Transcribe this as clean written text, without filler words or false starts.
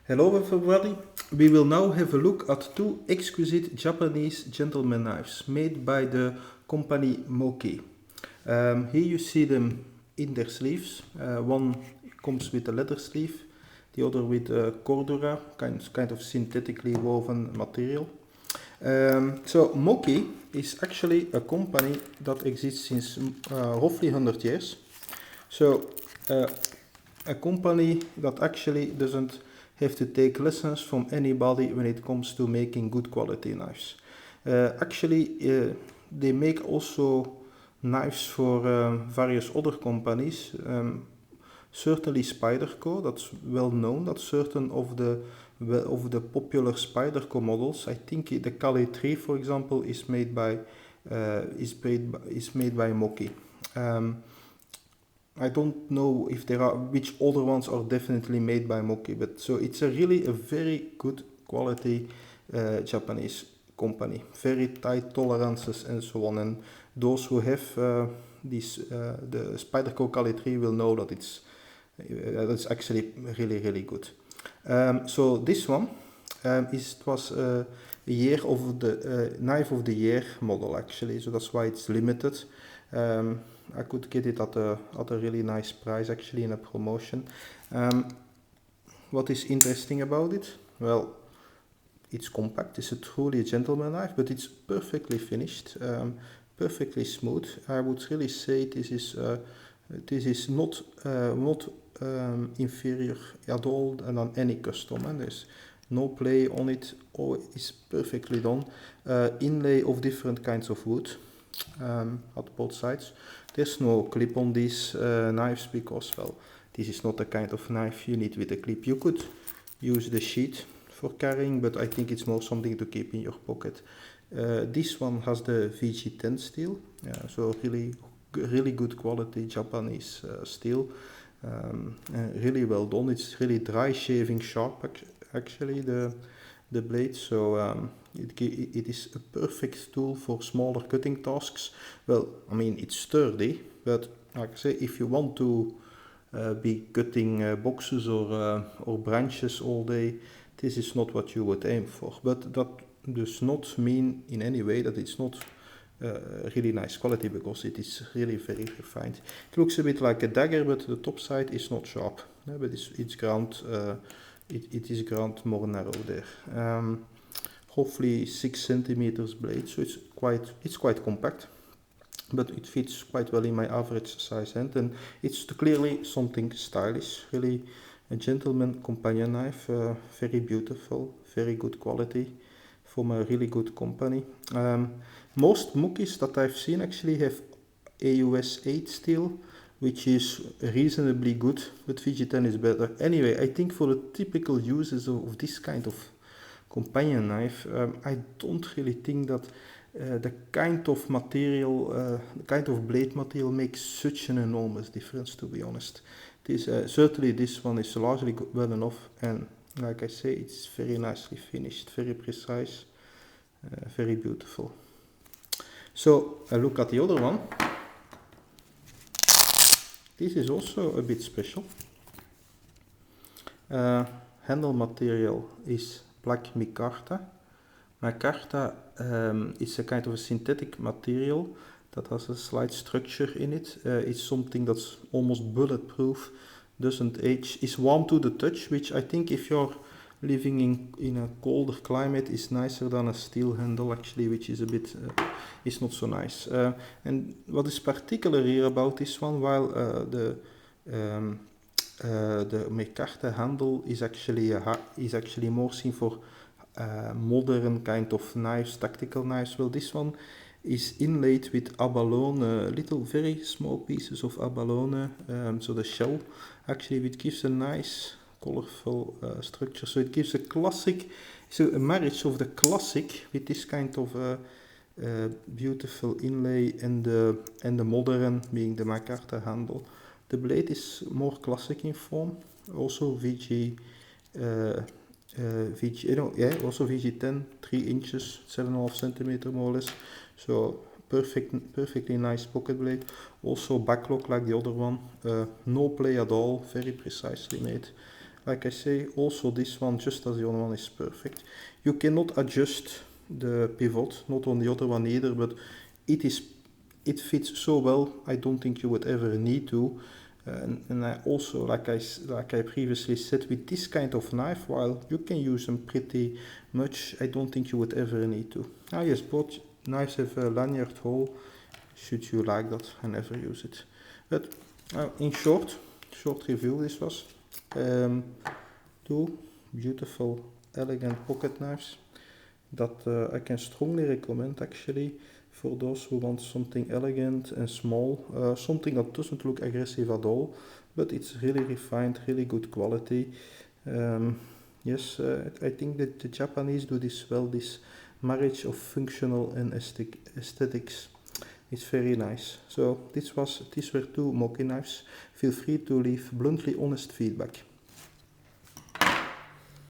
Hello everybody, we will now have a look at two exquisite Japanese gentleman knives made by the company Moki. Here you see them in their sleeves. One comes with a leather sleeve, the other with cordura, kind of synthetically woven material. So Moki is actually a company that exists since roughly 100 years. So a company that actually doesn't have to take lessons from anybody when it comes to making good quality knives. They make also knives for various other companies. Certainly Spyderco, that's well known. That certain of the popular Spyderco models, I think the Kali 3, for example, is made by Moki. I don't know if there are which other ones are definitely made by Moki, but so it's a very good quality Japanese company, very tight tolerances and so on. And those who have the Spyderco Kali 3 will know that it's actually really good. So this one was a year of the knife of the year model actually, so that's why it's limited. I could get it at a really nice price actually in a promotion. What is interesting about it? Well, it's compact. It's a truly gentleman knife, but it's perfectly finished, perfectly smooth. I would really say this is not inferior at all than any custom. And there's no play on it. Oh, it's perfectly done. Inlay of different kinds of wood at both sides. There's no clip on these knives because, well, this is not the kind of knife you need with a clip. You could use the sheath for carrying, but I think it's more something to keep in your pocket. This one has the VG10 steel, so really good quality Japanese steel. Really well done. It's really dry shaving sharp actually, the blade, so it is a perfect tool for smaller cutting tasks. Well, I mean, it's sturdy, but like I say, if you want to be cutting boxes or branches all day, this is not what you would aim for. But that does not mean in any way that it's not really nice quality, because it is really very refined. It looks a bit like a dagger, but the top side is not sharp, but it's ground. It is ground more narrow there. Hopefully 6 centimeters blade, so it's quite compact, but it fits quite well in my average size hand, and it's clearly something stylish. Really a gentleman companion knife, very beautiful, very good quality from a really good company. Most Mokis that I've seen actually have AUS 8 steel, which is reasonably good, but VG10 is better. Anyway, I think for the typical uses of this kind of companion knife, I don't really think that the kind of material, the kind of blade material makes such an enormous difference, to be honest. Certainly this one is largely well enough, and like I say, it's very nicely finished, very precise, very beautiful. So a look at the other one. This is also a bit special. Handle material is black micarta. Micarta is a kind of a synthetic material that has a slight structure in it. It's something that's almost bulletproof, doesn't age, is warm to the touch, which I think if you're living in a colder climate is nicer than a steel handle actually, which is a bit is not so nice. And what is particular here about this one, while the micarta handle is actually more seen for modern kind of knives, tactical knives. Well, this one is inlaid with abalone, little very small pieces of abalone, so the shell actually, which gives a nice colorful structure. So it gives a marriage of the classic with this kind of beautiful inlay and the modern, being the micarta handle. The blade is more classic in form, also also VG10, 3 inches, 7.5 centimeter more or less. So perfectly nice pocket blade. Also backlock like the other one. No play at all, very precisely made. Like I say, also this one, just as the other one, is perfect. You cannot adjust the pivot, not on the other one either, but it fits so well, I don't think you would ever need to. And I also, like I previously said, with this kind of knife, while you can use them pretty much, I don't think you would ever need to. Ah yes, both knives have a lanyard hole. Should you like that, I never use it. But in short review this was. Two beautiful, elegant pocket knives that I can strongly recommend actually for those who want something elegant and small, something that doesn't look aggressive at all, but it's really refined, really good quality. Yes, I think that the Japanese do this well, this marriage of functional and aesthetics. It's very nice. So these were two Moki knives. Feel free to leave bluntly honest feedback.